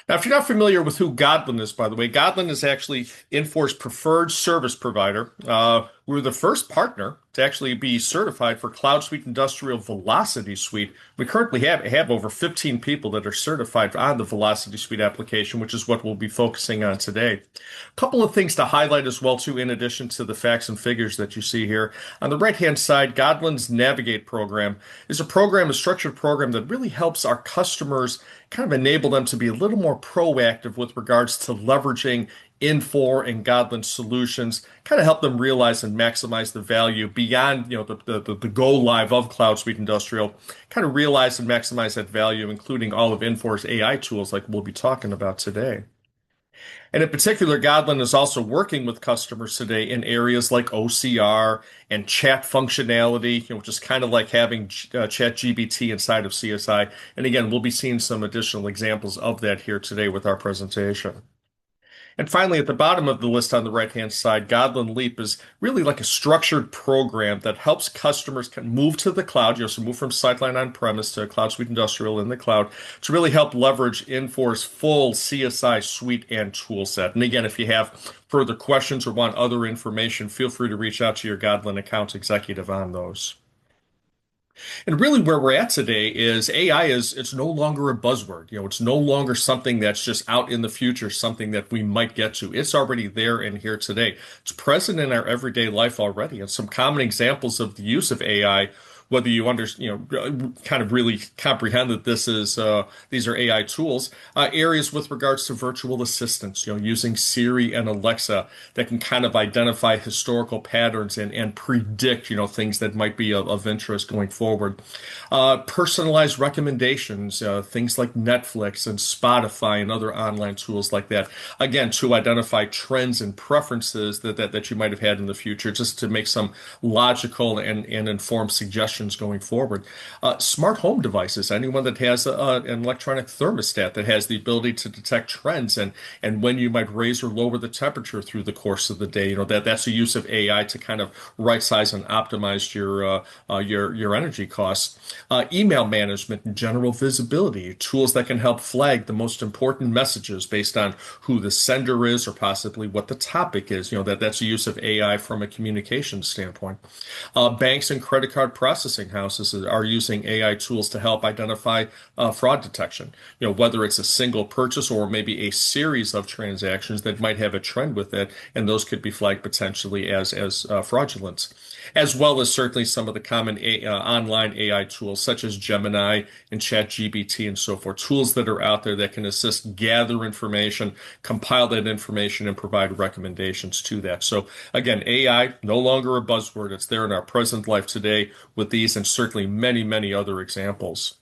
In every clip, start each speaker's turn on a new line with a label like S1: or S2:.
S1: Now, if you're not familiar with who Godlan is, by the way, Godlan is actually Infor's preferred service provider. We're the first partner to actually be certified for CloudSuite Industrial Velocity Suite. We currently have over 15 people that are certified on the Velocity Suite application, which is what we'll be focusing on today. A couple of things to highlight as well, too, in addition to the facts and figures that you see here. On the right-hand side, Godlan's Navigate program is a structured program that really helps our customers kind of enable them to be a little more proactive with regards to leveraging Infor and Godlan solutions, kind of help them realize and maximize the value beyond, the go live of CloudSuite Industrial, kind of realize and maximize that value, including all of Infor's AI tools like we'll be talking about today. And in particular, Godlan is also working with customers today in areas like OCR and chat functionality, which is kind of like having ChatGPT inside of CSI. And again, we'll be seeing some additional examples of that here today with our presentation. And finally, at the bottom of the list on the right-hand side, Godlan Leap is really like a structured program that helps customers kind of move to the cloud, so move from SyteLine on-premise to CloudSuite Industrial in the cloud, to really help leverage Infor's full CSI suite and tool set. And again, if you have further questions or want other information, feel free to reach out to your Godlan account executive on those. And really where we're at today is AI it's no longer a buzzword. It's no longer something that's just out in the future, something that we might get to. It's already there and here today. It's present in our everyday life already. And some common examples of the use of AI, whether you kind of really comprehend that these are AI tools, areas with regards to virtual assistants, using Siri and Alexa that can kind of identify historical patterns and predict, things that might be of interest going forward. Personalized recommendations, things like Netflix and Spotify and other online tools like that. Again, to identify trends and preferences that you might have had in the future, just to make some logical and informed suggestions going forward. Smart home devices, anyone that has an electronic thermostat that has the ability to detect trends and when you might raise or lower the temperature through the course of the day, that's a use of AI to kind of right size and optimize your energy costs. Email management and general visibility, tools that can help flag the most important messages based on who the sender is or possibly what the topic is. That's a use of AI from a communication standpoint. Banks and credit card processing houses are using AI tools to help identify fraud detection. Whether it's a single purchase or maybe a series of transactions that might have a trend with it, and those could be flagged potentially as fraudulent, as well as certainly some of the common online AI tools such as Gemini and ChatGPT and so forth. Tools that are out there that can assist gather information, compile that information, and provide recommendations to that. So again, AI no longer a buzzword. It's there in our present life today with these and certainly many, many other examples.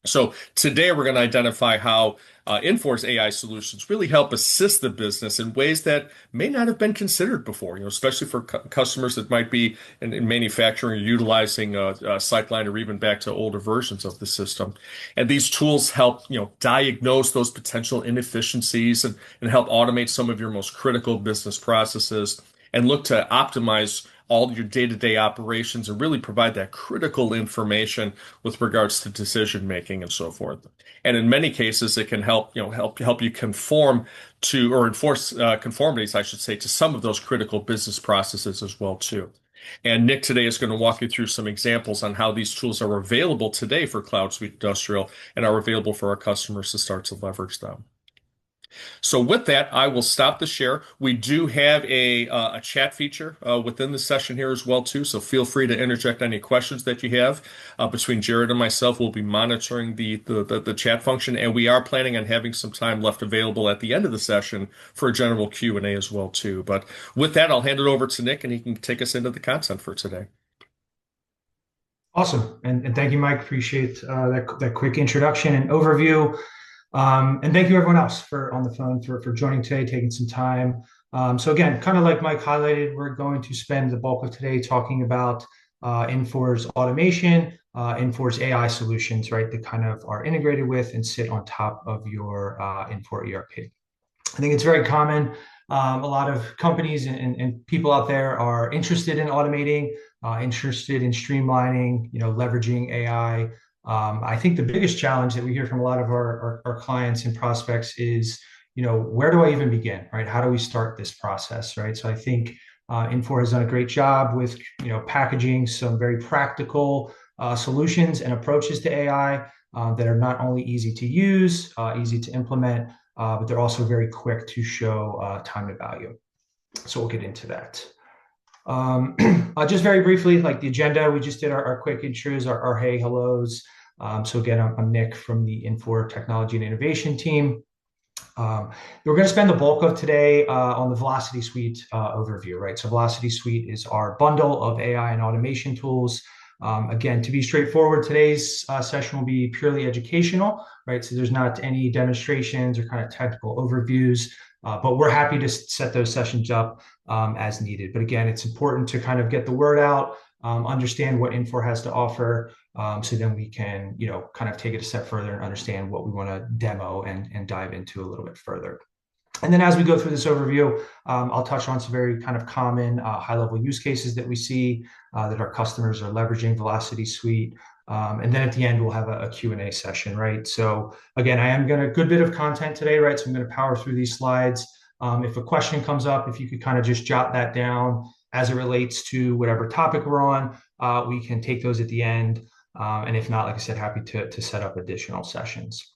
S1: So today we're going to identify how Infor's AI solutions really help assist the business in ways that may not have been considered before, especially for customers that might be in manufacturing or utilizing SyteLine or even back to older versions of the system. And these tools help, diagnose those potential inefficiencies and help automate some of your most critical business processes and look to optimize all your day-to-day operations and really provide that critical information with regards to decision making and so forth. And in many cases, it can help you conform to or enforce conformities, I should say, to some of those critical business processes as well too. And Nick today is going to walk you through some examples on how these tools are available today for CloudSuite Industrial and are available for our customers to start to leverage them. So with that, I will stop the share. We do have a chat feature within the session here as well too, so feel free to interject any questions that you have. Between Jared and myself, we'll be monitoring the chat function, and we are planning on having some time left available at the end of the session for a general Q&A as well too. But with that, I'll hand it over to Nick, and he can take us into the content for today.
S2: Awesome, and thank you, Mike. Appreciate that quick introduction and overview. And thank you everyone else on the phone for joining today, taking some time. So again, kind of like Mike highlighted, we're going to spend the bulk of today talking about Infor's automation, Infor's AI solutions, right, that kind of are integrated with and sit on top of your Infor ERP. I think it's very common. A lot of companies and people out there are interested in automating, interested in streamlining, leveraging AI I think the biggest challenge that we hear from a lot of our clients and prospects is, where do I even begin, right? How do we start this process, right? So I think Infor has done a great job with, packaging some very practical solutions and approaches to AI that are not only easy to use, easy to implement, but they're also very quick to show time to value. So we'll get into that. Just very briefly, like the agenda, we just did our quick intros, our hey, hellos. So again, I'm Nick from the Infor Technology and Innovation team. We're going to spend the bulk of today on the Velocity Suite overview, right? So Velocity Suite is our bundle of AI and automation tools. Again, to be straightforward, today's session will be purely educational, right? So there's not any demonstrations or kind of technical overviews, but we're happy to set those sessions up as needed. But again, it's important to kind of get the word out, understand what Infor has to offer, so then we can, kind of take it a step further and understand what we want to demo and dive into a little bit further. And then as we go through this overview, I'll touch on some very kind of common high-level use cases that we see that our customers are leveraging Velocity Suite. And then at the end, we'll have a Q&A session, right? So again, I am going to good bit of content today, right? So I'm going to power through these slides. If a question comes up, if you could kind of just jot that down as it relates to whatever topic we're on, we can take those at the end. And if not, like I said, happy to set up additional sessions.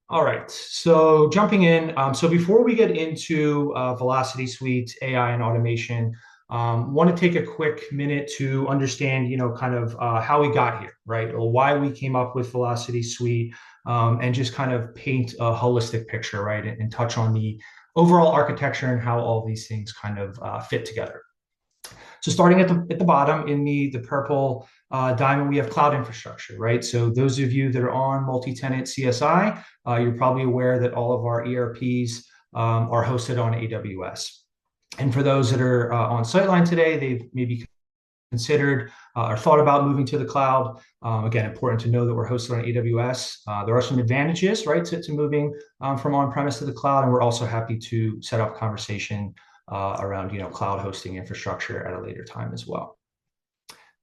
S2: All right, so jumping in. So before we get into Velocity Suite, AI and automation, want to take a quick minute to understand, kind of how we got here, right? Or why we came up with Velocity Suite, and just kind of paint a holistic picture, right? And touch on the overall architecture and how all these things kind of fit together. So starting at the bottom in the purple diamond, we have cloud infrastructure, right? So those of you that are on multi-tenant CSI, you're probably aware that all of our ERPs are hosted on AWS. And for those that are on SyteLine today, they've maybe considered or thought about moving to the cloud. Again, important to know that we're hosted on AWS. There are some advantages, right, to moving from on-premise to the cloud, and we're also happy to set up conversation around cloud hosting infrastructure at a later time as well.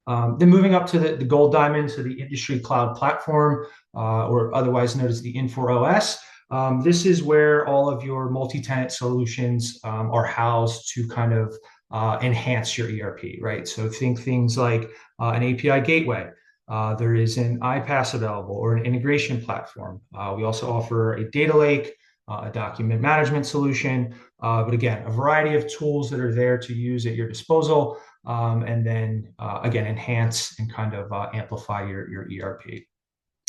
S2: Then moving up to the gold diamond, so the industry cloud platform, or otherwise known as the Infor OS. This is where all of your multi-tenant solutions are housed to kind of enhance your ERP, right? So think things like an API gateway. There is an iPaaS available or an integration platform. We also offer a data lake, a document management solution, but again, a variety of tools that are there to use at your disposal, and then again, enhance and kind of amplify your ERP.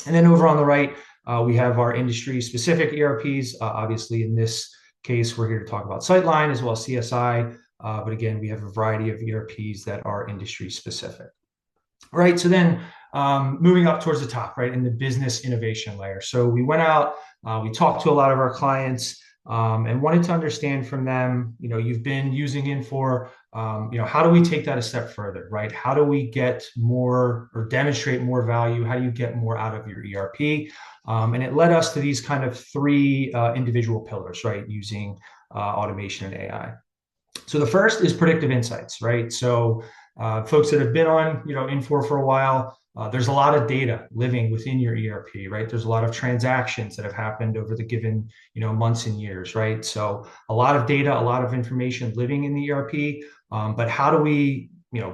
S2: And then over on the right, we have our industry-specific ERPs. Obviously, in this case, we're here to talk about SyteLine as well as CSI, but again, we have a variety of ERPs that are industry-specific. Right, so then moving up towards the top, right, in the business innovation layer. So we went out, we talked to a lot of our clients, and wanted to understand from them, you've been using Infor, how do we take that a step further, right? How do we get more or demonstrate more value? How do you get more out of your ERP? And it led us to these kind of three individual pillars, right, using automation and AI. So the first is predictive insights, right? So folks that have been on, Infor for a while, there's a lot of data living within your ERP, right? There's a lot of transactions that have happened over the given, months and years, right? So a lot of data, a lot of information living in the ERP, but how do we,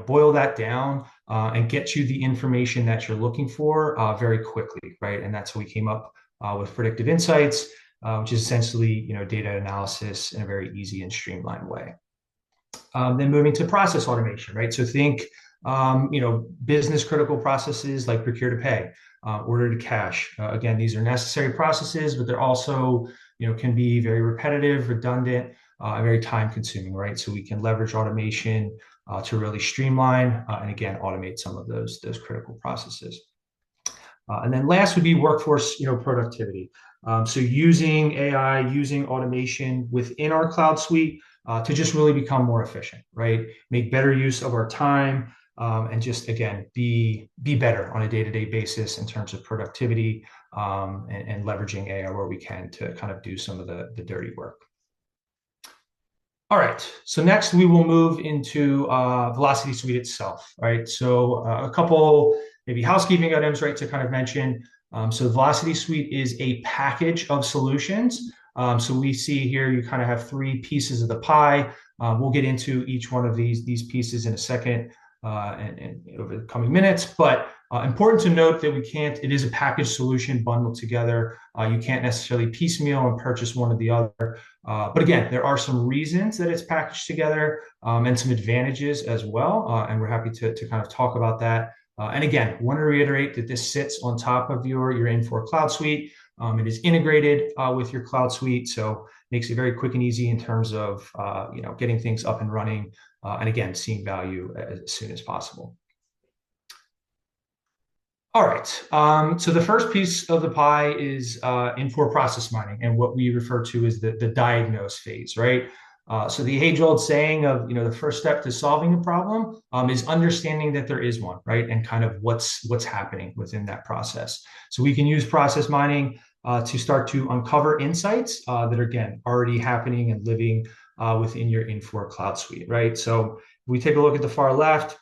S2: boil that down and get you the information that you're looking for very quickly, right? And that's how we came up with predictive insights, which is essentially, data analysis in a very easy and streamlined way. Then moving to process automation, right? So think, business critical processes like procure to pay, order to cash. Again, these are necessary processes, but they're also, can be very repetitive, redundant, and very time consuming, right? So we can leverage automation to really streamline and again, automate some of those critical processes. And then last would be workforce, productivity. So using AI, using automation within our cloud suite to just really become more efficient, right? Make better use of our time, and just again be better on a day-to-day basis in terms of productivity, and leveraging AI where we can to kind of do some of the dirty work. All right, so next we will move into Velocity Suite itself, right? So a couple maybe housekeeping items, right, to kind of mention. So Velocity Suite is a package of solutions. So we see here you kind of have three pieces of the pie. We'll get into each one of these pieces in a second and over the coming minutes. But important to note that it is a package solution bundled together. You can't necessarily piecemeal and purchase one or the other. But again, there are some reasons that it's packaged together and some advantages as well. And we're happy to kind of talk about that. And again, want to reiterate that this sits on top of your Infor CloudSuite. It is integrated with your CloudSuite, so makes it very quick and easy in terms of getting things up and running, and again, seeing value as soon as possible. All right. So the first piece of the pie is Infor process mining, and what we refer to as the diagnose phase, right? So the age-old saying of the first step to solving a problem is understanding that there is one, right, and kind of what's happening within that process. So we can use process mining to start to uncover insights that are again already happening and living within your Infor CloudSuite, right? So if we take a look at the far left,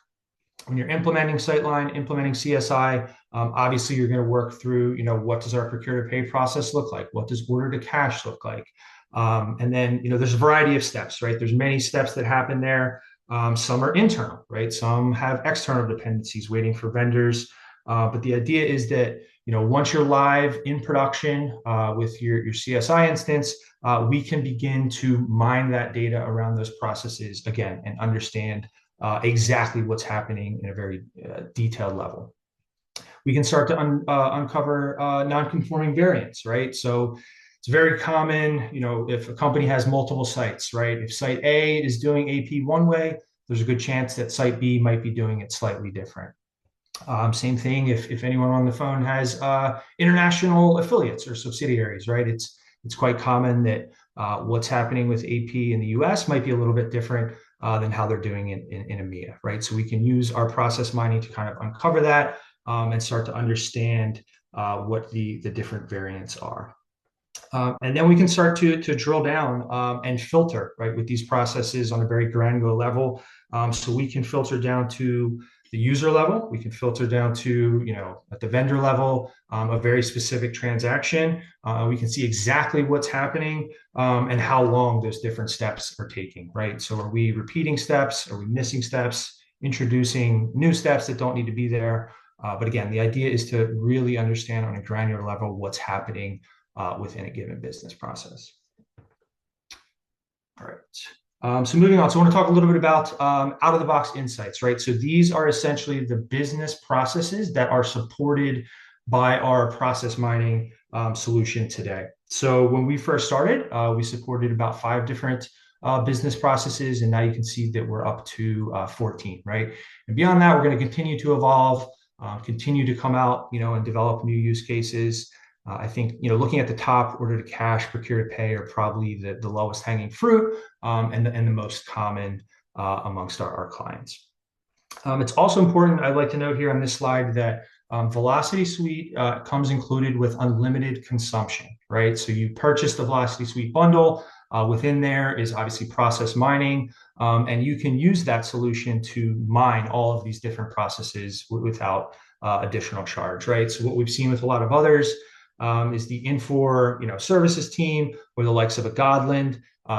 S2: when you're implementing SyteLine, implementing CSI, obviously you're going to work through, what does our procure to pay process look like? What does order to cash look like? And then, there's a variety of steps, right? There's many steps that happen there. Some are internal, right? Some have external dependencies waiting for vendors. But the idea is that, once you're live in production with your CSI instance, we can begin to mine that data around those processes again and understand exactly what's happening in a very detailed level. We can start to uncover non-conforming variants, right? So it's very common, if a company has multiple sites, right? If site A is doing AP one way, there's a good chance that site B might be doing it slightly different. Same thing if anyone on the phone has international affiliates or subsidiaries, right? It's quite common that what's happening with AP in the US might be a little bit different than how they're doing it in EMEA, right? So we can use our process mining to kind of uncover that and start to understand what the different variants are. And then we can start to drill down and filter, right, with these processes on a very granular level. So we can filter down to the user level. We can filter down to, at the vendor level, a very specific transaction. We can see exactly what's happening and how long those different steps are taking, right? So are we repeating steps? Are we missing steps? Introducing new steps that don't need to be there? But again, the idea is to really understand on a granular level what's happening within a given business process. All right. So moving on. So I want to talk a little bit about out-of-the-box insights, right? So these are essentially the business processes that are supported by our process mining solution today. So when we first started, we supported about 5 different business processes, and now you can see that we're up to 14, right? And beyond that, we're going to continue to evolve, continue to come out, and develop new use cases. I think, looking at the top, order to cash, procure to pay are probably the lowest hanging fruit and the most common amongst our clients. It's also important, I'd like to note here on this slide that Velocity Suite comes included with unlimited consumption, right? So you purchase the Velocity Suite bundle. Within there is obviously process mining, and you can use that solution to mine all of these different processes without additional charge, right? So what we've seen with a lot of others is the Infor services team or the likes of a Godlan.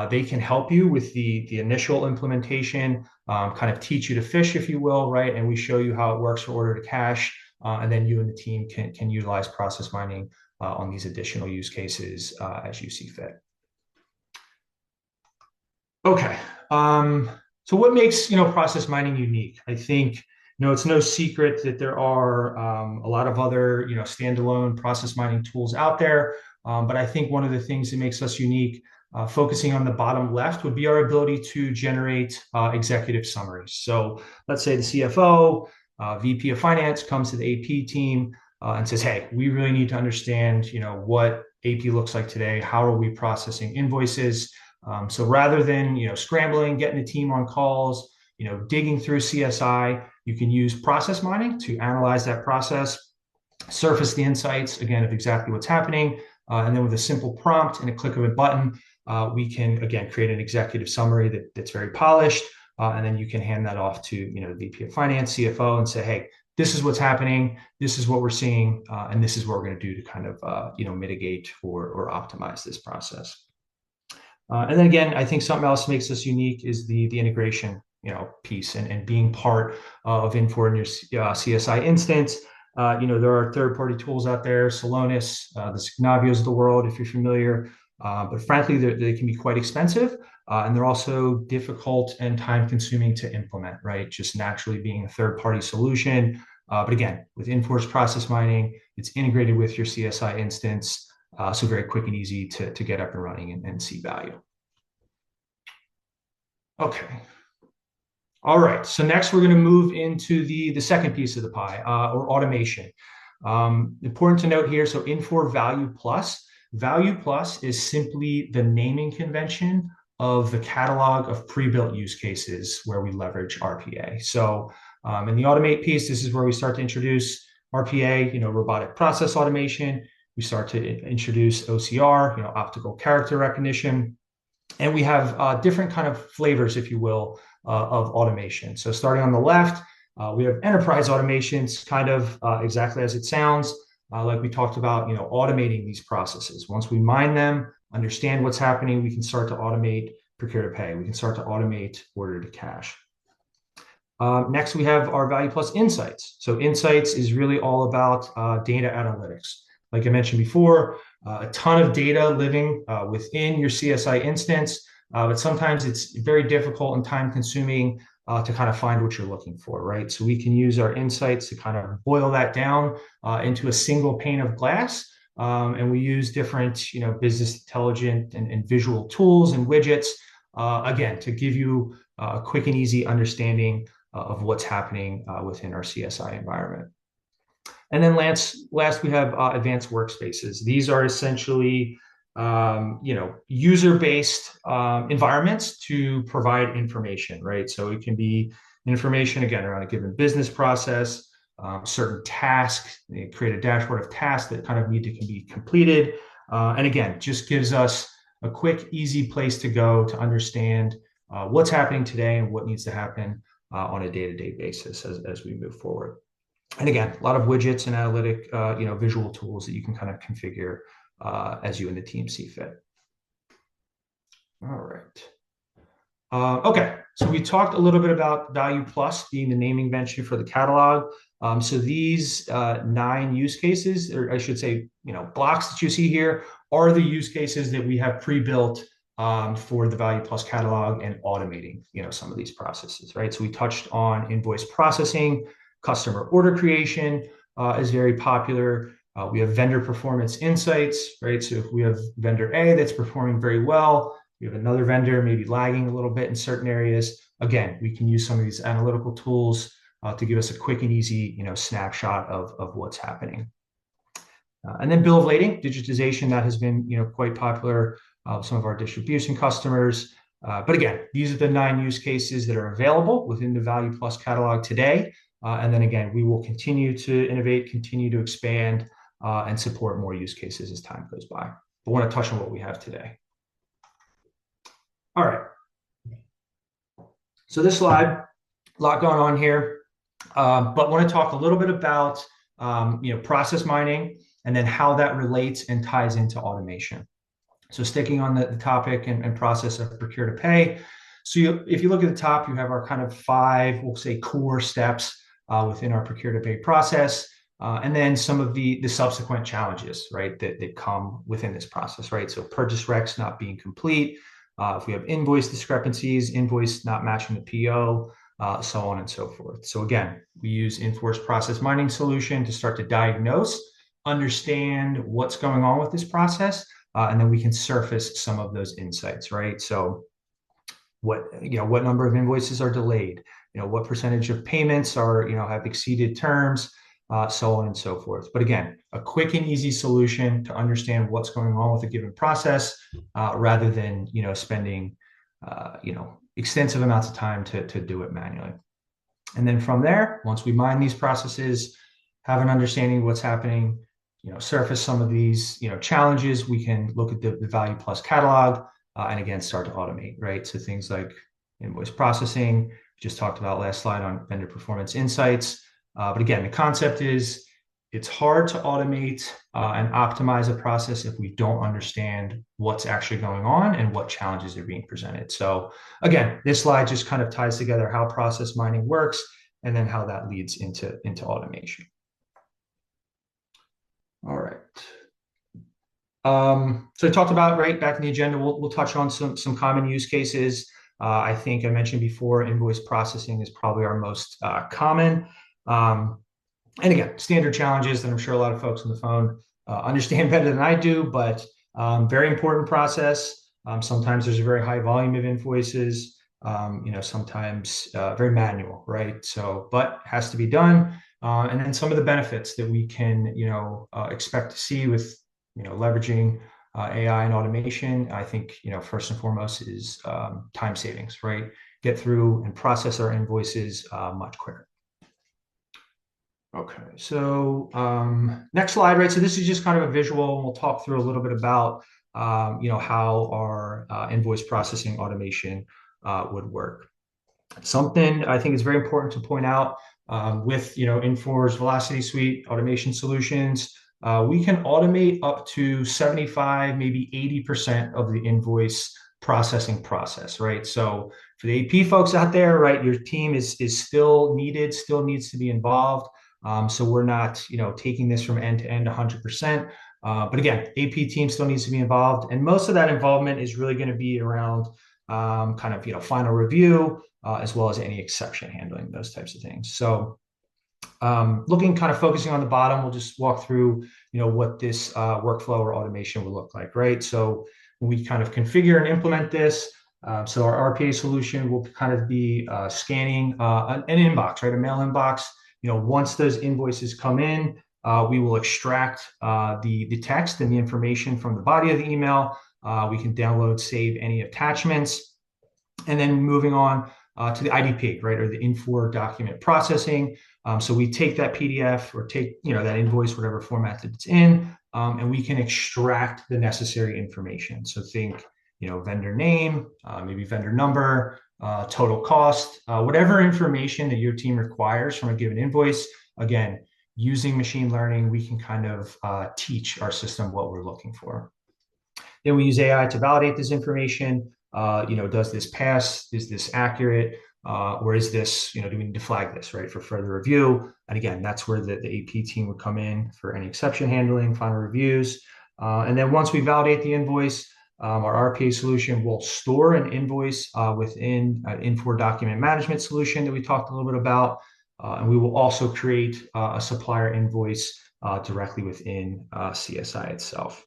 S2: They can help you with the initial implementation, kind of teach you to fish, if you will, right? And we show you how it works for order to cash, and then you and the team can utilize process mining on these additional use cases as you see fit. Okay, so what makes process mining unique? I think it's no secret that there are a lot of other standalone process mining tools out there, but I think one of the things that makes us unique, focusing on the bottom left, would be our ability to generate executive summaries. So let's say the CFO, VP of Finance comes to the AP team and says, "Hey, we really need to understand what AP looks like today. How are we processing invoices?" So rather than scrambling, getting the team on calls, digging through CSI, you can use process mining to analyze that process, surface the insights again of exactly what's happening, and then with a simple prompt and a click of a button, we can again create an executive summary that's very polished, and then you can hand that off to the VP of Finance, CFO, and say, "Hey, this is what's happening, this is what we're seeing, and this is what we're going to do to kind of mitigate or optimize this process. And then again, I think something else makes us unique is the integration piece and being part of Infor in your CSI instance. There are third-party tools out there, Celonis, the Signavios of the world, if you're familiar. But frankly, they can be quite expensive, and they're also difficult and time-consuming to implement, right? Just naturally being a third-party solution. But again, with Infor's process mining, it's integrated with your CSI instance, so very quick and easy to get up and running and see value. Okay. All right, so next we're going to move into the second piece of the pie, or automation. Important to note here, so Infor Value Plus. Value Plus is simply the naming convention of the catalog of pre-built use cases where we leverage RPA. So in the automate piece, this is where we start to introduce RPA, robotic process automation. We start to introduce OCR, optical character recognition. And we have different kind of flavors, if you will, of automation. So starting on the left, we have enterprise automations, kind of exactly as it sounds, like we talked about, automating these processes. Once we mine them, understand what's happening, we can start to automate procure to pay. We can start to automate order to cash. Next, we have our Value Plus Insights. So Insights is really all about data analytics. Like I mentioned before, a ton of data living within your CSI instance, but sometimes it's very difficult and time consuming to kind of find what you're looking for, right? So we can use our insights to kind of boil that down into a single pane of glass. And we use different, business intelligent and visual tools and widgets, again, to give you a quick and easy understanding of what's happening within our CSI environment. And then last we have advanced workspaces. These are essentially, user-based environments to provide information, right? So it can be information, again, around a given business process, certain tasks, create a dashboard of tasks that kind of need to be completed. And again, just gives us a quick, easy place to go to understand what's happening today and what needs to happen on a day-to-day basis as we move forward. And again, a lot of widgets and analytic, visual tools that you can kind of configure as you and the team see fit. All right. Okay, so we talked a little bit about Value Plus being the naming convention for the catalog. So these 9 use cases, or I should say, blocks that you see here are the use cases that we have pre-built for the Value Plus catalog and automating, some of these processes, right? So we touched on invoice processing, customer order creation is very popular. We have vendor performance insights, right? So if we have vendor A that's performing very well, we have another vendor maybe lagging a little bit in certain areas. Again, we can use some of these analytical tools to give us a quick and easy, snapshot of what's happening. And then bill of lading, digitization, that has been, quite popular with some of our distribution customers. But again, these are the 9 use cases that are available within the Value Plus catalog today. And then again, we will continue to innovate, continue to expand, and support more use cases as time goes by. But I want to touch on what we have today. All right. So this slide, a lot going on here, but I want to talk a little bit about process mining and then how that relates and ties into automation. So sticking on the topic and process of procure to pay. So if you look at the top, you have our kind of 5, we'll say, core steps within our procure to pay process. And then some of the subsequent challenges, right, that come within this process, right? So purchase recs not being complete, if we have invoice discrepancies, invoice not matching the PO, so on and so forth. So again, we use Infor's process mining solution to start to diagnose, understand what's going on with this process, and then we can surface some of those insights, right? So what number of invoices are delayed, what percentage of payments are, have exceeded terms, so on and so forth. But again, a quick and easy solution to understand what's going on with a given process, rather than, spending, extensive amounts of time to do it manually. And then from there, once we mine these processes, have an understanding of what's happening, surface some of these, challenges, we can look at the Value Plus catalog, and again, start to automate, right? So things like invoice processing, we just talked about last slide on vendor performance insights, But again, the concept is it's hard to automate and optimize a process if we don't understand what's actually going on and what challenges are being presented. So again, this slide just kind of ties together how process mining works and then how that leads into automation. All right. So I talked about right back in the agenda, we'll touch on some common use cases. I think I mentioned before, invoice processing is probably our most common. And again, standard challenges that I'm sure a lot of folks on the phone understand better than I do, but very important process. Sometimes there's a very high volume of invoices, sometimes very manual, right? So, but has to be done. And then some of the benefits that we can, expect to see with, leveraging AI and automation, I think, first and foremost is time savings, right? Get through and process our invoices much quicker. Okay, so next slide, right? So this is just kind of a visual, and we'll talk through a little bit about, how our invoice processing automation would work. Something I think is very important to point out with, Infor's Velocity Suite automation solutions, we can automate up to 75, maybe 80% of the invoice processing process, right? So for the AP folks out there, right, your team is still needed, still needs to be involved. So we're not, taking this from end to end 100%. But again, AP team still needs to be involved. And most of that involvement is really going to be around final review, as well as any exception handling, those types of things. So focusing on the bottom, we'll just walk through, what this workflow or automation will look like, right? So when we kind of configure and implement this, so our RPA solution will kind of be scanning an inbox, right? A mail inbox. Once those invoices come in, we will extract the text and the information from the body of the email. We can download, save any attachments, and then moving on to the IDP, right, or the Infor document processing. So we take that PDF or take, that invoice, whatever format that it's in, and we can extract the necessary information. So think, vendor name, maybe vendor number, total cost, whatever information that your team requires from a given invoice. Again, using machine learning, we can kind of teach our system what we're looking for. Then we use AI to validate this information. Does this pass? Is this accurate? Or is this, do we need to flag this, right, for further review? And again, that's where the AP team would come in for any exception handling, final reviews. And then once we validate the invoice, our RPA solution will store an invoice within an Infor document management solution that we talked a little bit about. And we will also create a supplier invoice directly within CSI itself.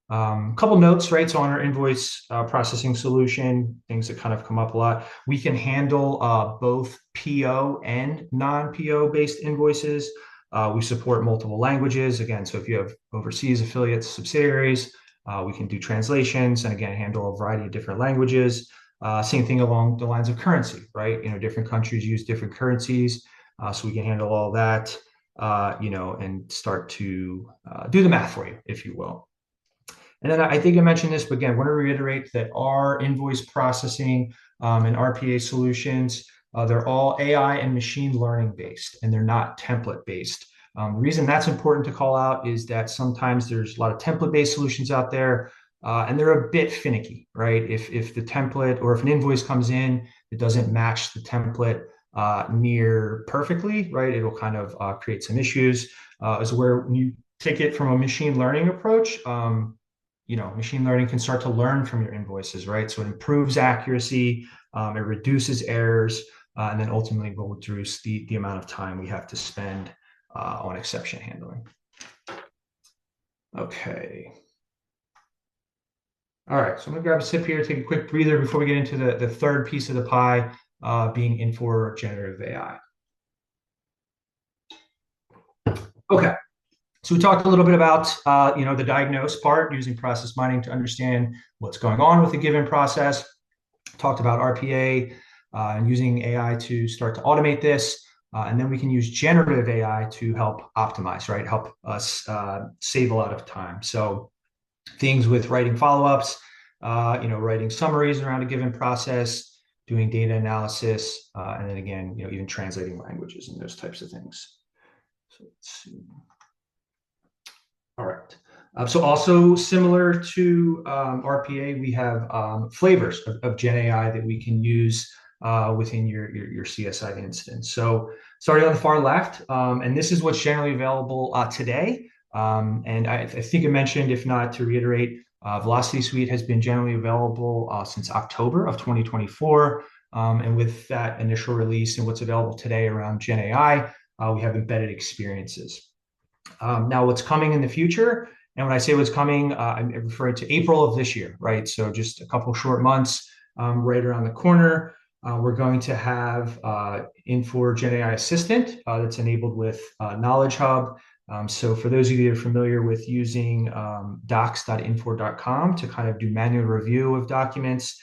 S2: Couple notes, right? So on our invoice processing solution, things that kind of come up a lot, we can handle both PO and non-PO based invoices. We support multiple languages. Again, so if you have overseas affiliates, subsidiaries, we can do translations and again, handle a variety of different languages. Same thing along the lines of currency, right? Different countries use different currencies. So we can handle all that, and start to do the math for you, if you will. And then I think I mentioned this, but again, I want to reiterate that our invoice processing and RPA solutions, they're all AI and machine learning based, and they're not template based. The reason that's important to call out is that sometimes there's a lot of template-based solutions out there, and they're a bit finicky, right? If the template or if an invoice comes in, it doesn't match the template near perfectly, right? It'll kind of create some issues. Is where when you take it from a machine learning approach, machine learning can start to learn from your invoices, right? So it improves accuracy, it reduces errors, and then ultimately will reduce the amount of time we have to spend on exception handling. Okay. All right, so I'm gonna grab a sip here, take a quick breather before we get into the third piece of the pie, being Infor Generative AI. Okay. So we talked a little bit about, the diagnose part, using process mining to understand what's going on with a given process. Talked about RPA and using AI to start to automate this. And then we can use generative AI to help optimize, right? Help us save a lot of time. So things with writing follow-ups, writing summaries around a given process, doing data analysis, and then again, even translating languages and those types of things. So let's see. All right. So also similar to RPA, we have flavors of GenAI that we can use within your CSI instance. So starting on the far left, and this is what's generally available today. And I think I mentioned, if not to reiterate, Velocity Suite has been generally available since October of 2024. And with that initial release and what's available today around GenAI, we have embedded experiences. Now, what's coming in the future, and when I say what's coming, I'm referring to April of this year, right? So just a couple short months right around the corner. We're going to have Infor GenAI Assistant that's enabled with Knowledge Hub. So for those of you that are familiar with using docs.infor.com to kind of do manual review of documents,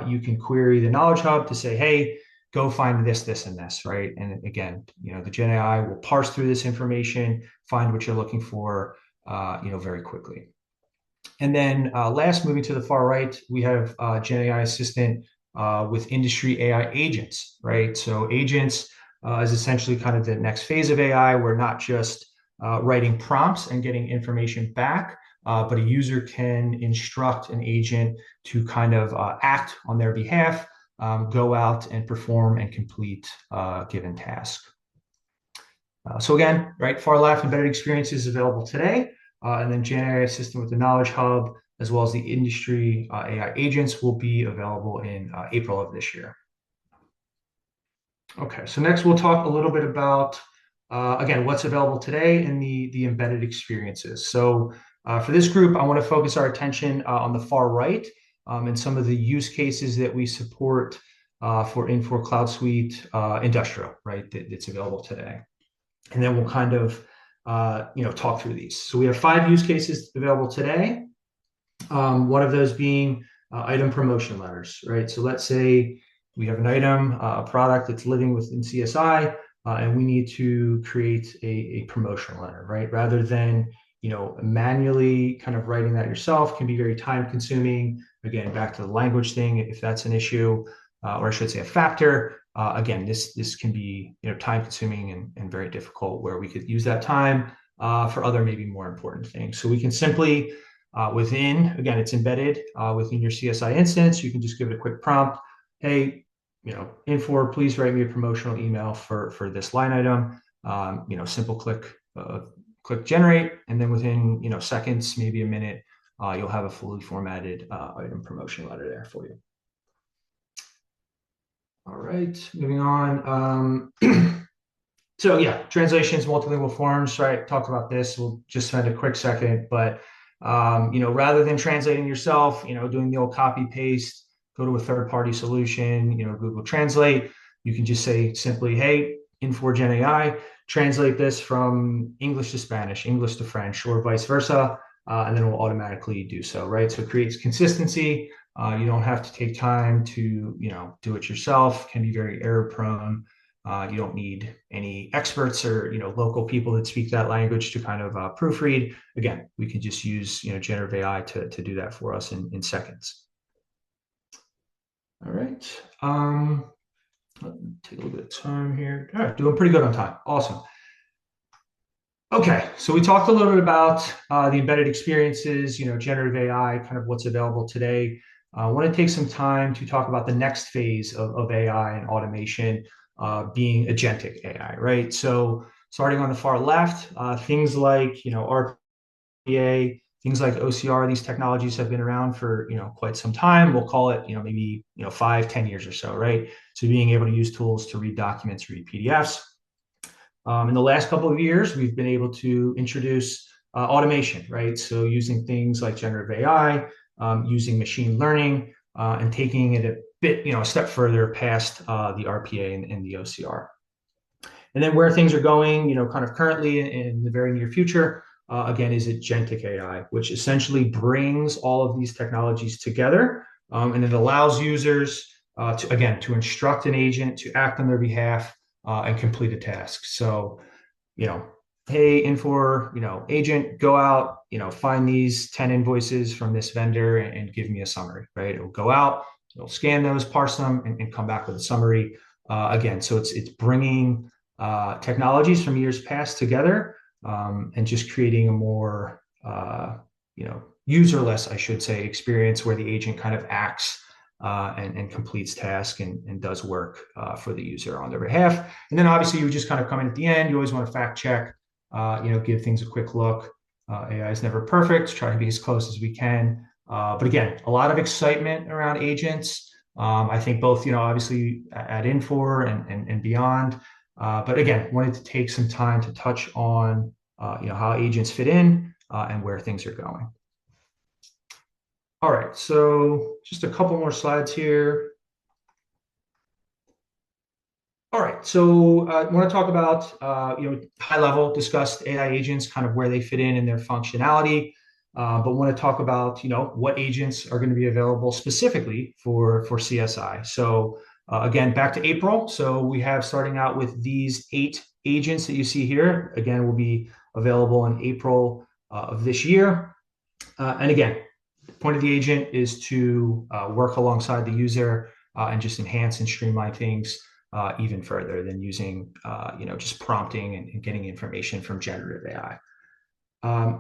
S2: you can query the Knowledge Hub to say, hey, go find this, this, and this, right? And again, the GenAI will parse through this information, find what you're looking for, very quickly. And then last, moving to the far right, we have GenAI Assistant with industry AI agents, right? So agents is essentially kind of the next phase of AI. We're not just writing prompts and getting information back, but a user can instruct an agent to kind of act on their behalf, go out and perform and complete a given task. So again, right, far left, embedded experiences available today, and then GenAI Assistant with the Knowledge Hub, as well as the industry AI agents, will be available in April of this year. Okay, so next we'll talk a little bit about, again, what's available today in the embedded experiences. So for this group, I want to focus our attention on the far right, and some of the use cases that we support for Infor CloudSuite Industrial, right, that's available today. And then we'll kind of, talk through these. So we have 5 use cases available today. One of those being item promotion letters, right? So let's say we have an item, a product that's living within CSI, and we need to create a promotional letter, right? Rather than manually kind of writing that yourself can be very time consuming. Again, back to the language thing, if that's an issue, or I should say a factor. Again, this can be time consuming and very difficult, where we could use that time for other maybe more important things. So we can simply again, it's embedded within your CSI instance. You can just give it a quick prompt. Hey, Infor, please write me a promotional email for this line item. Simple click generate, and then within seconds, maybe a minute, you'll have a fully formatted item promotion letter there for you. All right, moving on. So yeah, translations, multilingual forms, right? Talk about this. We'll just spend a quick second, but rather than translating yourself, doing the old copy paste, go to a third-party solution, Google Translate. You can just say simply, hey, Infor GenAI, translate this from English to Spanish, English to French, or vice versa, and then it will automatically do so, right? So it creates consistency. You don't have to take time to, do it yourself. Can be very error prone. You don't need any experts or, local people that speak that language to kind of proofread. Again, we can just use, generative AI to do that for us in seconds. All right. Take a little bit of time here. All right, doing pretty good on time. Awesome. Okay, so we talked a little bit about the embedded experiences, generative AI, kind of what's available today. I want to take some time to talk about the next phase of AI and automation, being agentic AI, right? So starting on the far left, things like, RPA, things like OCR, these technologies have been around for, quite some time. We'll call it, maybe, 5-10 years or so, right? So being able to use tools to read documents, read PDFs. In the last couple of years, we've been able to introduce automation, right? So using things like generative AI, using machine learning, and taking it a bit, a step further past the RPA and the OCR. And then where things are going, kind of currently in the very near future, again, is agentic AI, which essentially brings all of these technologies together, and it allows users to instruct an agent to act on their behalf and complete a task. So, hey, Infor, agent, go out, find these 10 invoices from this vendor and give me a summary, right? It will go out, It'll scan those, parse them, and come back with a summary. Again, so it's bringing technologies from years past together, and just creating a more userless, I should say, experience where the agent kind of acts and completes tasks and does work for the user on their behalf. And then obviously you just kind of come in at the end. You always want to fact check, give things a quick look. AI is never perfect. Try to be as close as we can. But again, a lot of excitement around agents. I think both, obviously at Infor and beyond. But again, wanted to take some time to touch on, how agents fit in and where things are going. All right, so just a couple more slides here. All right, so I want to talk about, high level, discussed AI agents, kind of where they fit in their functionality, but want to talk about, what agents are going to be available specifically for CSI. So again, back to April. So we have starting out with these 8 agents that you see here. Again, will be available in April of this year. And again, the point of the agent is to work alongside the user and just enhance and streamline things even further than using, just prompting and getting information from generative AI.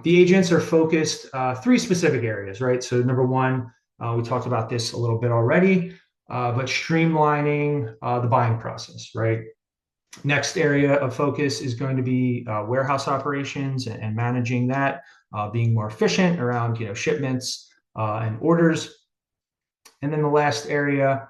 S2: The agents are focused 3 specific areas, right? So number one, we talked about this a little bit already, but streamlining the buying process, right? Next area of focus is going to be warehouse operations and managing that, being more efficient around, shipments and orders. And then the last area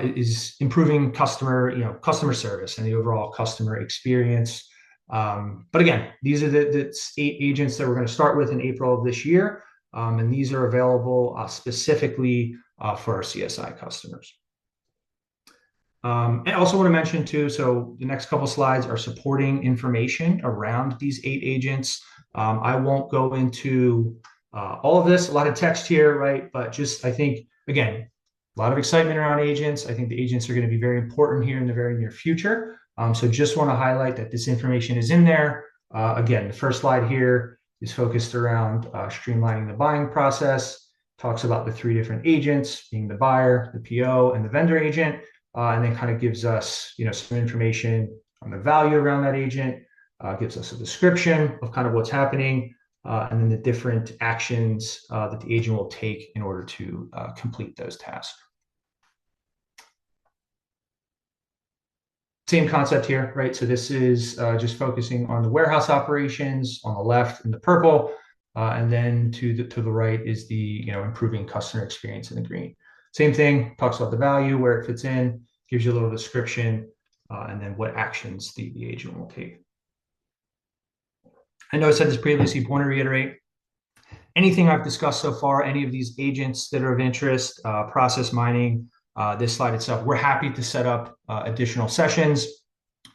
S2: is improving customer service and the overall customer experience. But again, these are the 8 agents that we're going to start with in April of this year. And these are available specifically for our CSI customers. And I also want to mention too, so the next couple of slides are supporting information around these 8 agents. I won't go into all of this, a lot of text here, right? But just, I think, again, a lot of excitement around agents. I think the agents are going to be very important here in the very near future. So just want to highlight that this information is in there. Again, the first slide here is focused around streamlining the buying process, talks about the 3 different agents, being the buyer, the PO, and the vendor agent, and then kind of gives us, some information on the value around that agent, gives us a description of kind of what's happening, and then the different actions that the agent will take in order to complete those tasks. Same concept here, right? So this is just focusing on the warehouse operations on the left in the purple, and then to the right is the improving customer experience in the green. Same thing, talks about the value, where it fits in, gives you a little description, and then what actions the agent will take. I know I said this previously, but want to reiterate, anything I've discussed so far, any of these agents that are of interest, process mining, this slide itself, we're happy to set up additional sessions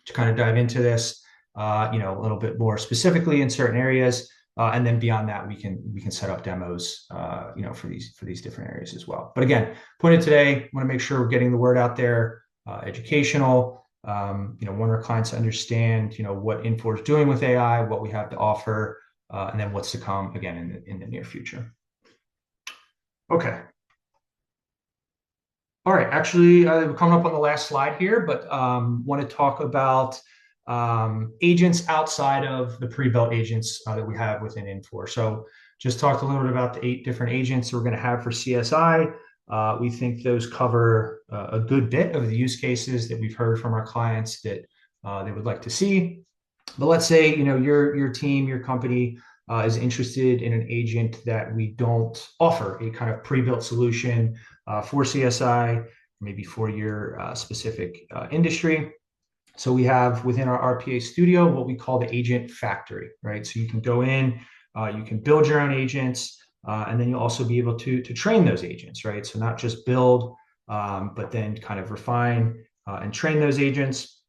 S2: to kind of dive into this, a little bit more specifically in certain areas. And then beyond that, we can set up demos, for these different areas as well. But again, point of today, want to make sure we're getting the word out there, educational. Want our clients to understand, what Infor is doing with AI, what we have to offer, and then what's to come again in the near future. Okay. All right. Actually, we're coming up on the last slide here, but want to talk about agents outside of the pre-built agents that we have within Infor. So just talked a little bit about the 8 different agents we're going to have for CSI. We think those cover a good bit of the use cases that we've heard from our clients that they would like to see. But let's say, your team, your company is interested in an agent that we don't offer a kind of pre-built solution for CSI, maybe for your specific industry. So we have within our RPA studio what we call the agent factory, right? So you can go in, you can build your own agents, and then you'll also be able to train those agents, right? So not just build, but then kind of refine and train those agents.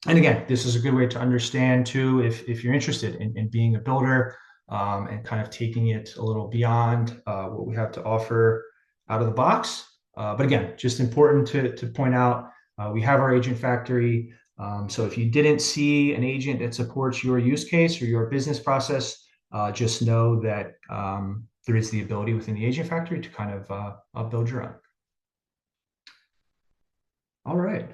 S2: And again, this is a good way to understand too, if you're interested in being a builder and kind of taking it a little beyond what we have to offer out of the box. But again, just important to point out, we have our agent factory. So if you didn't see an agent that supports your use case or your business process, just know that there is the ability within the agent factory to kind of build your own. All right.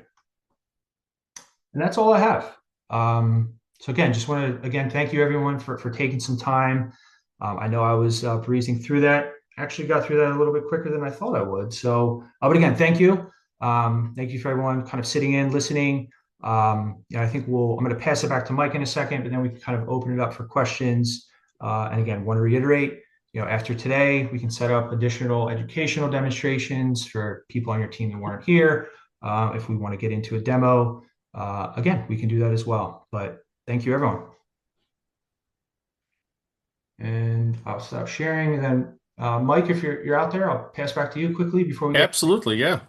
S2: And that's all I have. So again, just want to again thank you everyone for taking some time. I know I was breezing through that. Actually, got through that a little bit quicker than I thought I would. So, but again, thank you. Thank you for everyone kind of sitting in, listening. I think I'm going to pass it back to Mike in a second, but then we can kind of open it up for questions. And again, want to reiterate, after today, we can set up additional educational demonstrations for people on your team that weren't here. If we want to get into a demo, again, we can do that as well. But thank you, everyone. And I'll stop sharing. And then, Mike, if you're out there, I'll pass back to you quickly before we get.
S1: Absolutely, yeah.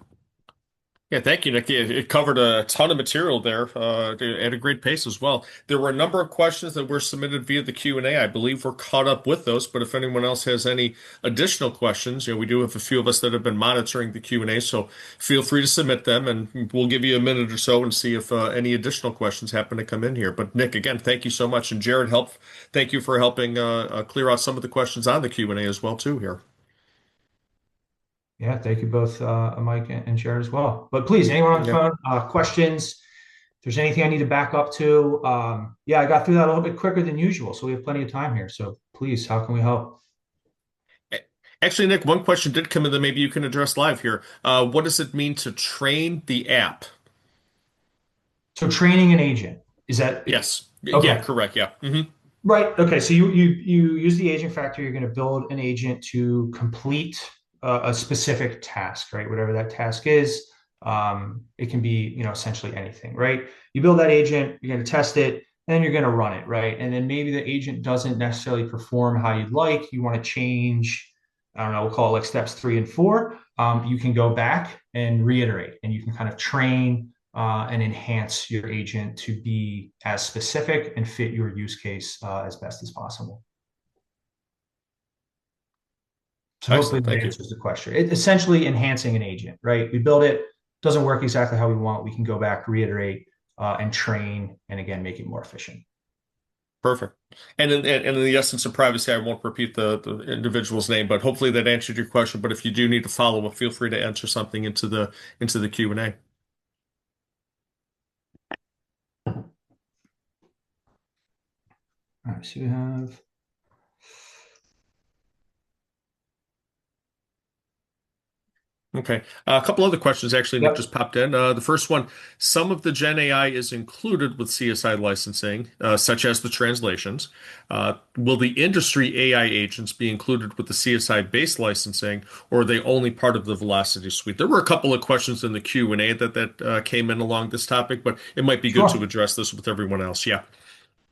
S1: Yeah, thank you, Nick. It covered a ton of material there at a great pace as well. There were a number of questions that were submitted via the Q&A. I believe we're caught up with those, but if anyone else has any additional questions, we do have a few of us that have been monitoring the Q&A, so feel free to submit them, and we'll give you a minute or so and see if any additional questions happen to come in here. But Nick, again, thank you so much, and Jared, thank you for helping clear out some of the questions on the Q&A as well too here.
S2: Yeah, thank you both, Mike and Jared as well. But please, anyone on the
S1: Yeah.
S2: phone, questions, if there's anything I need to back up to, yeah, I got through that a little bit quicker than usual, so we have plenty of time here. So please, how can we help?
S1: Actually, Nick, one question did come in that maybe you can address live here. What does it mean to train the app?
S2: So training an agent, is that
S1: Yes. Yeah,
S2: okay?
S1: correct. Yeah.
S2: Right. Okay. So you use the agent factor. You're going to build an agent to complete a specific task, right? Whatever that task is. It can be, essentially anything, right? You build that agent. You're going to test it, and then you're going to run it, right? And then maybe the agent doesn't necessarily perform how you'd like. You want to change. I don't know. We'll call it like steps 3 and 4. You can go back and reiterate, and you can kind of train and enhance your agent to be as specific and fit your use case as best as possible. So hopefully
S1: Excellent.
S2: that
S1: Thank you.
S2: answers the question. Essentially enhancing an agent, right? We build it, doesn't work exactly how we want. We can go back, reiterate, and train, and again, make it more efficient.
S1: Perfect. And in the essence of privacy, I won't repeat the individual's name, but hopefully that answered your question. But if you do need to follow up, feel free to enter something into the Q&A.
S2: All right, so we have.
S1: Okay. A couple other questions actually, Nick, just
S2: Yep,
S1: popped in. The first one, some of the Gen AI is included with CSI licensing, such as the translations. Will the industry AI agents be included with the CSI base licensing, or are they only part of the Velocity suite? There were a couple of questions in the Q&A that came in along this topic, but it might be good to
S2: sure.
S1: address this with everyone else. Yeah.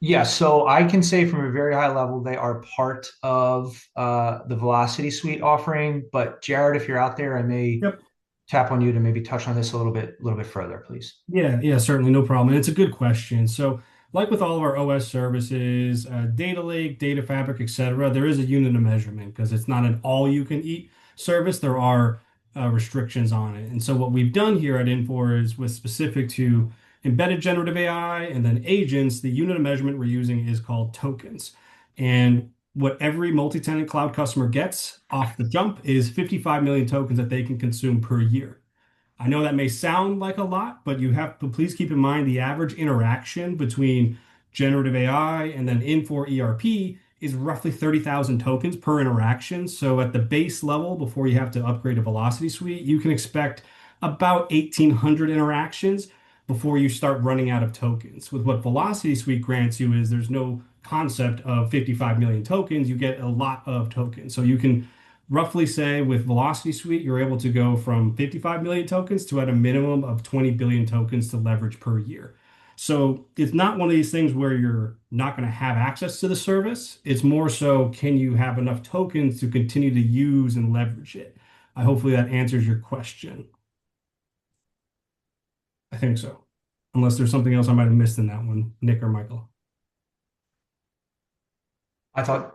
S2: Yeah, so I can say from a very high level, they are part of the Velocity Suite offering. But Jared, if you're out there, I may
S3: Yep.
S2: tap on you to maybe touch on this a little bit further, please.
S3: Yeah, certainly, no problem. And it's a good question. So, like with all of our OS services, data lake, data fabric, etc., there is a unit of measurement because it's not an all-you-can-eat service. There are restrictions on it. And so, what we've done here at Infor is with specific to embedded generative AI and then agents, the unit of measurement we're using is called tokens. And what every multi-tenant cloud customer gets off the jump is 55 million tokens that they can consume per year. I know that may sound like a lot, but you have to please keep in mind the average interaction between generative AI and then Infor ERP is roughly 30,000 tokens per interaction. So at the base level, before you have to upgrade to Velocity Suite, you can expect about 1,800 interactions before you start running out of tokens. With what Velocity Suite grants you is there's no concept of 55 million tokens. You get a lot of tokens. So you can roughly say with Velocity Suite, you're able to go from 55 million tokens to at a minimum of 20 billion tokens to leverage per year. So it's not one of these things where you're not going to have access to the service. It's more so, can you have enough tokens to continue to use and leverage it? Hopefully that answers your question. I think so. Unless there's something else I might have missed in that one, Nick or Michael.
S2: I thought,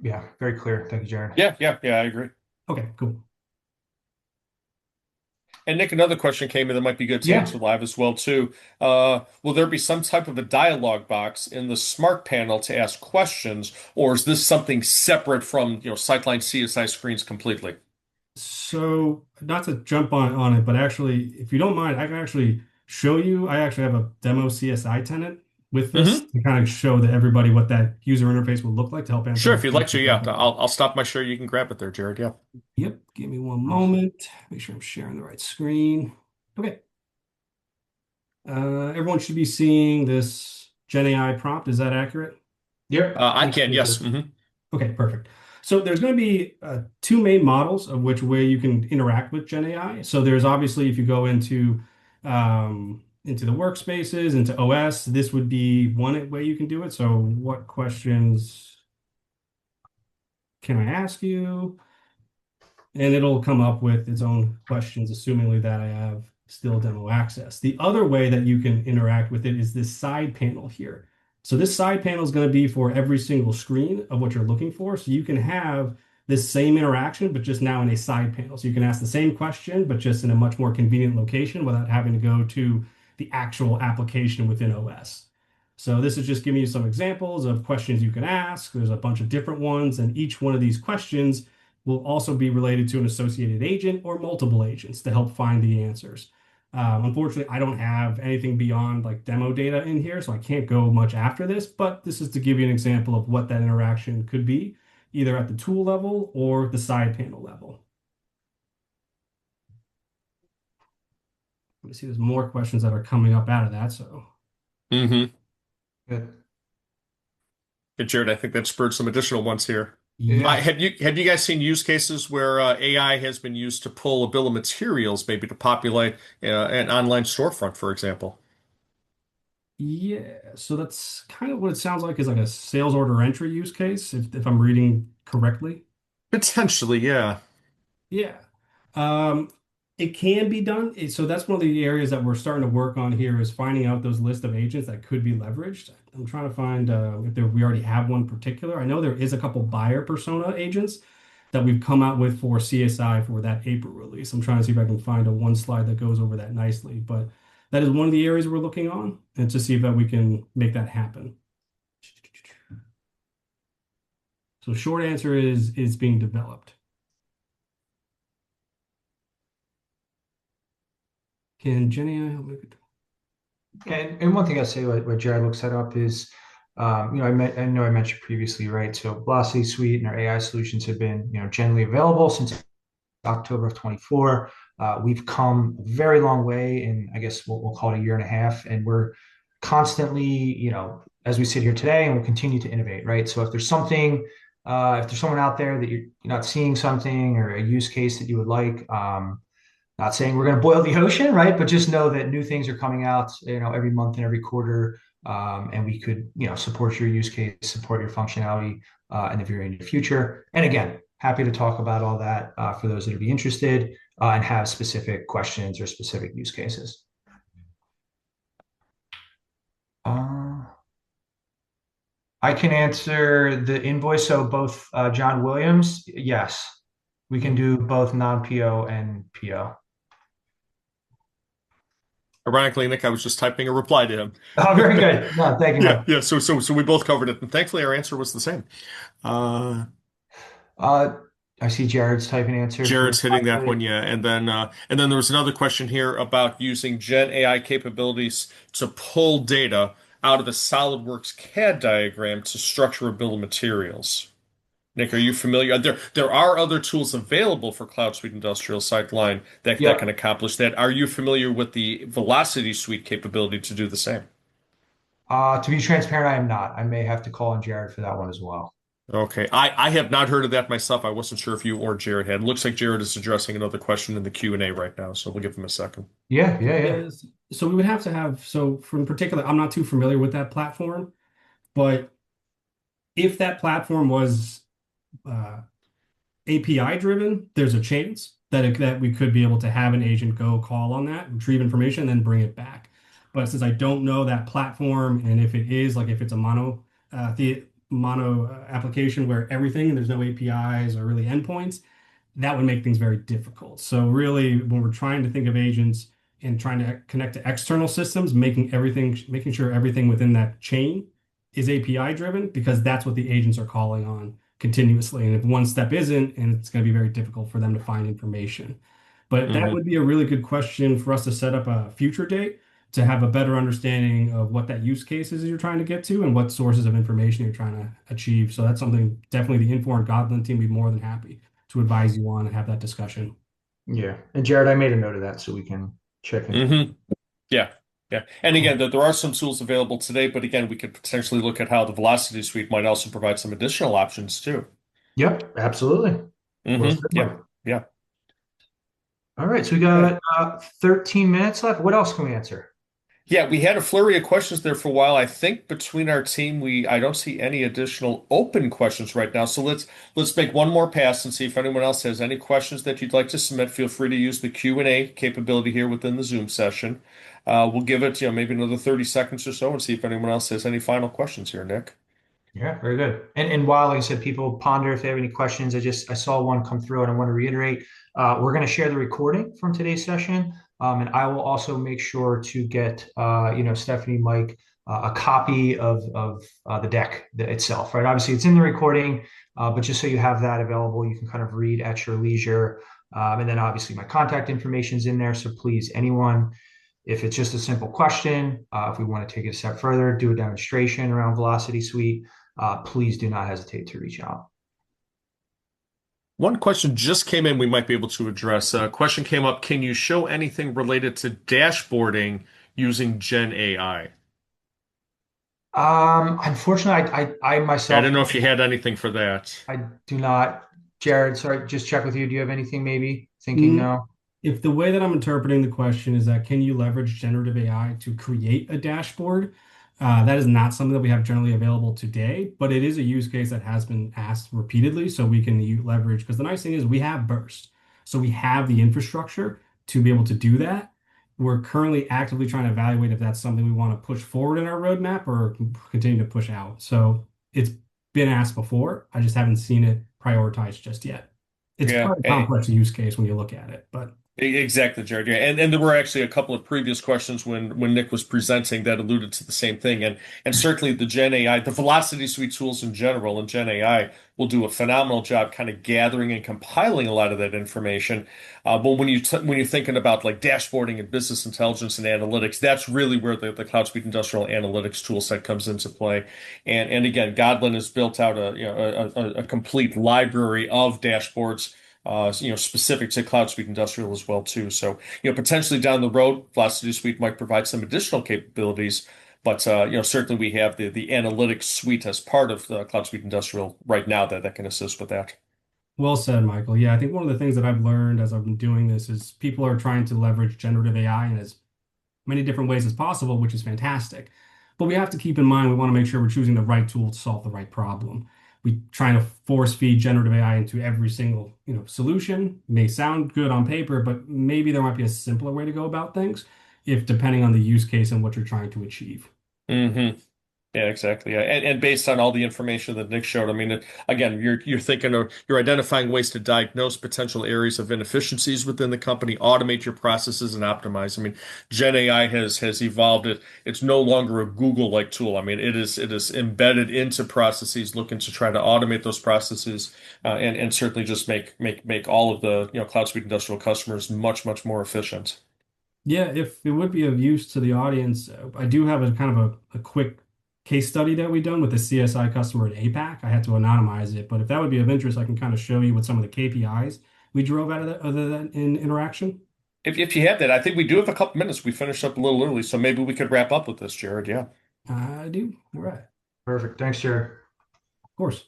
S2: yeah, very clear. Thank you, Jared.
S1: Yeah, I agree.
S3: Okay, cool.
S1: And Nick, another question came in that might be good to
S2: Yeah.
S1: answer live as well too. Will there be some type of a dialog box in the Smart panel to ask questions, or is this something separate from, SyteLine CSI screens completely?
S3: So not to jump on it, but actually, if you don't mind, I can actually show you. I actually have a demo CSI tenant with this
S1: Hmm.
S3: to kind of show that everybody what that user interface would look like to help answer
S1: Sure,
S3: any
S1: if you'd like to,
S3: questions
S1: yeah.
S3: about that.
S1: I'll stop my share. You can grab it there, Jared. Yeah.
S3: Yep, give me one
S2: Awesome.
S3: moment. Make sure I'm sharing the right screen. Okay. Everyone should be seeing this GenAI prompt. Is that accurate?
S2: Yep.
S1: I
S2: Looks
S1: can,
S2: pretty
S1: yes.
S2: good.
S1: Hmm.
S3: Okay, perfect. So there's going to be two main models of which way you can interact with Gen AI. So there's obviously if you go into the workspaces, into OS, this would be one way you can do it. So what questions can I ask you? And it'll come up with its own questions, assumingly that I have still demo access. The other way that you can interact with it is this side panel here. So this side panel is going to be for every single screen of what you're looking for. So you can have this same interaction, but just now in a side panel. So you can ask the same question, but just in a much more convenient location without having to go to the actual application within OS. So this is just giving you some examples of questions you can ask. There's a bunch of different ones, and each one of these questions will also be related to an associated agent or multiple agents to help find the answers. Unfortunately, I don't have anything beyond like demo data in here, so I can't go much after this, but this is to give you an example of what that interaction could be, either at the tool level or the side panel level. Let me see, there's more questions that are coming up out of that. So
S1: Hmm.
S2: Good.
S1: Jared, I think that spurred some additional ones here.
S2: Yeah.
S1: Have you guys seen use cases where AI has been used to pull a bill of materials, maybe to populate an online storefront, for example?
S3: yeah, so that's kind of what it sounds like is like a sales order entry use case, if I'm reading correctly.
S1: Potentially, yeah.
S3: Yeah. Um, it can be done. So that's one of the areas that we're starting to work on here is finding out those list of agents that could be leveraged. I'm trying to find if we already have one particular. I know there is a couple buyer persona agents that we've come out with for CSI for that April release. I'm trying to see if I can find a one slide that goes over that nicely. But that is one of the areas we're looking on and to see if that we can make that happen. So short answer is being developed. Can GenAI help make it?
S2: And one thing I'll say, what Jared looks that up is, I know I mentioned previously, right? So Velocity Suite and our AI solutions have been, generally available since October of 24. We've come a very long way in, I guess, what we'll call it a year and a half, and we're constantly, as we sit here today, and we'll continue to innovate, right? So if there's someone out there that you're not seeing something or a use case that you would like, not saying we're going to boil the ocean, right? But just know that new things are coming out, every month and every quarter, and we could, support your use case, support your functionality in the very near future. And again, happy to talk about all that for those that would be interested and have specific questions or specific use cases. Uh, I can answer the invoice. So both John Williams, yes, we can do both non-PO and PO.
S1: Ironically, Nick, I was just typing a reply to him.
S2: Oh, very good. No, thank you,
S1: Yeah,
S2: Mike.
S1: yeah. So we both covered it, and thankfully our answer was the same. Uh,
S2: Uh, I see Jared's typing answer for
S1: Jared's hitting that one, yeah. And then there was another question here about using Gen AI capabilities to pull data out of a SolidWorks CAD diagram to structure a bill of materials. Nick, are you familiar? There are other tools available for CloudSuite Industrial SyteLine that can
S2: Yep.
S1: accomplish that. Are you familiar with the Velocity Suite capability to do the same?
S2: To be transparent, I am not. I may have to call on Jared for that one as well.
S1: Okay, I have not heard of that myself. I wasn't sure if you or Jared had. Looks like Jared is addressing another question in the Q&A right now, so we'll give him a second.
S2: Yeah, yeah, yeah.
S3: Yes. So we would have to have, so for in particular, I'm not too familiar with that platform, but if that platform was uh, API driven, there's a chance that we could be able to have an agent go call on that, retrieve information, and then bring it back. But since I don't know that platform, and if it is like if it's a mono application where everything there's no APIs or really endpoints, that would make things very difficult. So really, when we're trying to think of agents and trying to connect to external systems, making sure everything within that chain is API driven because that's what the agents are calling on continuously. And if one step isn't, and it's going to be very difficult for them to find information. But that
S1: Hmm.
S3: would be a really good question for us to set up a future date to have a better understanding of what that use case is you're trying to get to and what sources of information you're trying to achieve. So that's something definitely the Infor and Godlan team would be more than happy to advise you on and have that discussion.
S2: Yeah. And Jared, I made a note of that so we can check in.
S1: Hmm. Yeah. Yeah. And again,
S2: Cool.
S1: there are some tools available today, but again, we could potentially look at how the Velocity Suite might also provide some additional options too.
S2: Yep, absolutely. Well said,
S1: Yeah.
S2: Mike.
S1: Yeah.
S2: All right, so we
S1: Yeah.
S2: got 13 minutes left. What else can we answer?
S1: Yeah, we had a flurry of questions there for a while. I think between our team, I don't see any additional open questions right now. So let's make one more pass and see if anyone else has any questions that you'd like to submit. Feel free to use the Q&A capability here within the Zoom session. We'll give it, maybe another 30 seconds or so and see if anyone else has any final questions here, Nick.
S2: Yeah, very good. And while, like I said, people ponder if they have any questions, I saw one come through and I want to reiterate. We're going to share the recording from today's session, and I will also make sure to get Stephanie, Mike, a copy of the deck itself. Right, obviously it's in the recording, but just so you have that available, you can kind of read at your leisure. And then obviously my contact information is in there. So please, anyone, if it's just a simple question, if we want to take it a step further, do a demonstration around Velocity Suite, please do not hesitate to reach out.
S1: One question just came in we might be able to address. A question came up, can you show anything related to dashboarding using Gen AI?
S2: Unfortunately, I
S1: I
S2: myself,
S1: don't know if you had anything for that.
S2: I do not. Jared, sorry, just check with you. Do you have anything maybe? Thinking no.
S3: If the way that I'm interpreting the question is that can you leverage generative AI to create a dashboard? That is not something that we have generally available today, but it is a use case that has been asked repeatedly, so we can leverage. Because the nice thing is we have Burst, so we have the infrastructure to be able to do that. We're currently actively trying to evaluate if that's something we want to push forward in our roadmap or continue to push out. So it's been asked before. I just haven't seen it prioritized just yet. It's
S1: Yeah.
S3: quite a complex use case when you look at it, but
S1: Exactly, Jared. Yeah, and there were actually a couple of previous questions when Nick was presenting that alluded to the same thing, and certainly the Gen AI, the Velocity Suite tools in general, and Gen AI will do a phenomenal job kind of gathering and compiling a lot of that information. But when you're thinking about like dashboarding and business intelligence and analytics, that's really where the CloudSuite Industrial Analytics tool set comes into play. And again, Godlan has built out a complete library of dashboards specific to CloudSuite Industrial as well too. So, potentially down the road, Velocity Suite might provide some additional capabilities, but certainly we have the analytics suite as part of the CloudSuite Industrial right now that can assist with that.
S3: well said, Michael. Yeah, I think one of the things that I've learned as I've been doing this is people are trying to leverage generative AI in as many different ways as possible, which is fantastic. But we have to keep in mind we want to make sure we're choosing the right tool to solve the right problem. We trying to force feed generative AI into every single, solution may sound good on paper, but maybe there might be a simpler way to go about things if depending on the use case and what you're trying to achieve.
S1: Hmm. Yeah, exactly. Yeah. And based on all the information that Nick showed, I mean, again, you're thinking of you're identifying ways to diagnose potential areas of inefficiencies within the company, automate your processes, and optimize. I mean, Gen AI has evolved. It's no longer a Google-like tool. I mean, it is embedded into processes, looking to try to automate those processes, and certainly just make all of the CloudSuite Industrial customers much more efficient.
S3: Yeah, if it would be of use to the audience, I do have a kind of a quick case study that we done with a CSI customer at APAC. I had to anonymize it, but if that would be of interest, I can kind of show you what some of the KPIs we drove out of that other than in interaction.
S1: If you have that, I think we do have a couple minutes. We finished up a little early, so maybe we could wrap up with this, Jared. Yeah.
S3: I do. All right. Of
S2: Perfect. Thanks, Jared.
S3: course.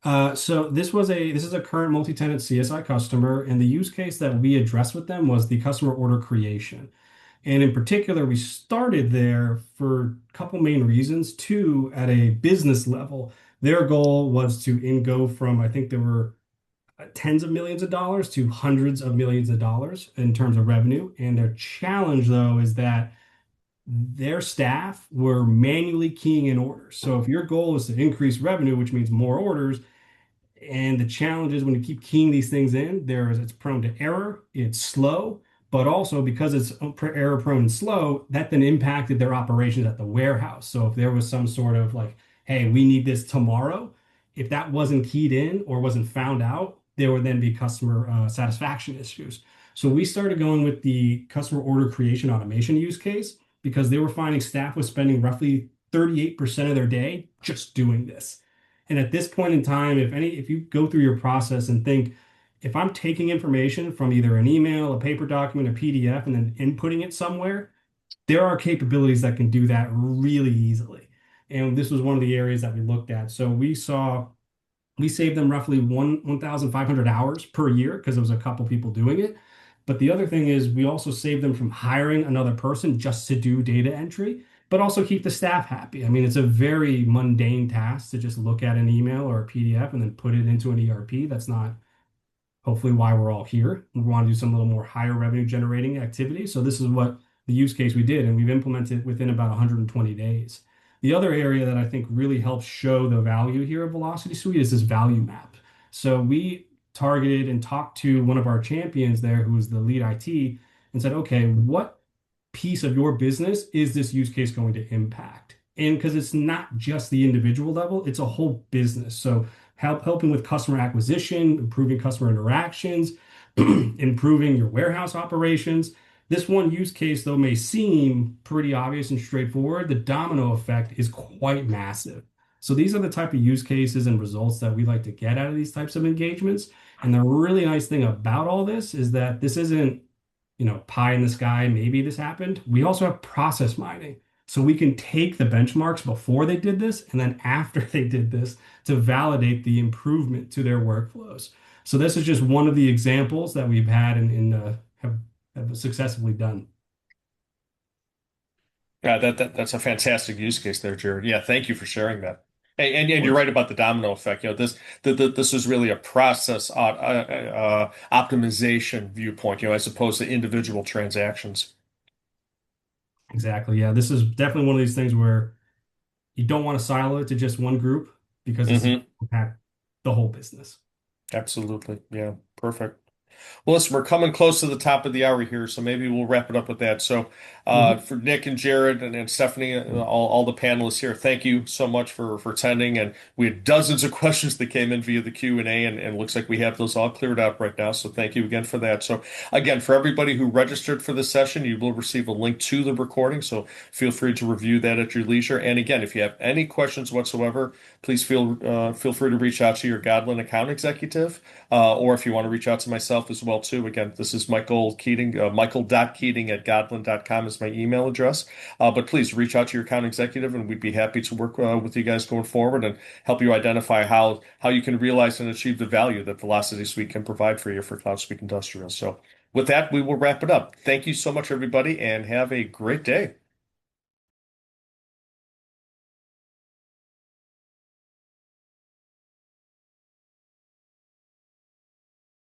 S3: So this is a current multi-tenant CSI customer, and the use case that we addressed with them was the customer order creation. And in particular, we started there for a couple main reasons. Two, at a business level, their goal was to go from, I think there were tens of millions of dollars to hundreds of millions of dollars in terms of revenue. And their challenge, though, is that their staff were manually keying in orders. So if your goal is to increase revenue, which means more orders, and the challenge is when you keep keying these things in, it's prone to error, it's slow, but also because it's error prone and slow, that then impacted their operations at the warehouse. So if there was some sort of like, hey, we need this tomorrow, if that wasn't keyed in or wasn't found out, there would then be customer satisfaction issues. So we started going with the customer order creation automation use case because they were finding staff was spending roughly 38% of their day just doing this. And at this point in time, if you go through your process and think, if I'm taking information from either an email, a paper document, a PDF, and then inputting it somewhere, there are capabilities that can do that really easily. And this was one of the areas that we looked at. So we saved them roughly 1,500 hours per year because there was a couple people doing it. But the other thing is we also saved them from hiring another person just to do data entry, but also keep the staff happy. I mean, it's a very mundane task to just look at an email or a PDF and then put it into an ERP. That's not hopefully why we're all here. We want to do some little more higher revenue generating activity. So this is what the use case we did, and we've implemented within about 120 days. The other area that I think really helps show the value here of Velocity Suite is this value map. So we targeted and talked to one of our champions there, who was the lead IT, and said, okay, what piece of your business is this use case going to impact? And because it's not just the individual level, it's a whole business. So helping with customer acquisition, improving customer interactions, improving your warehouse operations. This one use case, though, may seem pretty obvious and straightforward. The domino effect is quite massive. So these are the type of use cases and results that we like to get out of these types of engagements. And the really nice thing about all this is that this isn't, pie in the sky, maybe this happened. We also have process mining. So we can take the benchmarks before they did this and then after they did this to validate the improvement to their workflows. So this is just one of the examples that we've had and have successfully done.
S1: Yeah, that's a fantastic use case there, Jared. Yeah, thank you for sharing that. And
S3: Of
S1: you're
S3: course.
S1: right about the domino effect. This is really a process optimization viewpoint, as opposed to individual transactions.
S3: Exactly. Yeah, this is definitely one of these things where you don't want to silo it to just one group because this is going
S1: Hmm.
S3: to impact the whole business.
S1: Absolutely. Yeah, perfect. Well, listen, we're coming close to the top of the hour here, so maybe we'll wrap it up with that. So,
S3: Mhm.
S1: for Nick and Jared and Stephanie, all the panelists here, thank you so much for attending. And we had dozens of questions that came in via the Q&A, and looks like we have those all cleared out right now. So, thank you again for that. So, again, for everybody who registered for this session, you will receive a link to the recording. So, feel free to review that at your leisure. And again, if you have any questions whatsoever, please feel free to reach out to your Godlan account executive. Or if you want to reach out to myself as well too. Again, this is Michael Keating, Michael.Keating at Godlan.com is my email address. But please reach out to your account executive and we'd be happy to work with you guys going forward and help you identify how you can realize and achieve the value that Velocity Suite can provide for you for CloudSuite Industrial. So with that, we will wrap it up. Thank you so much, everybody, and have a great day.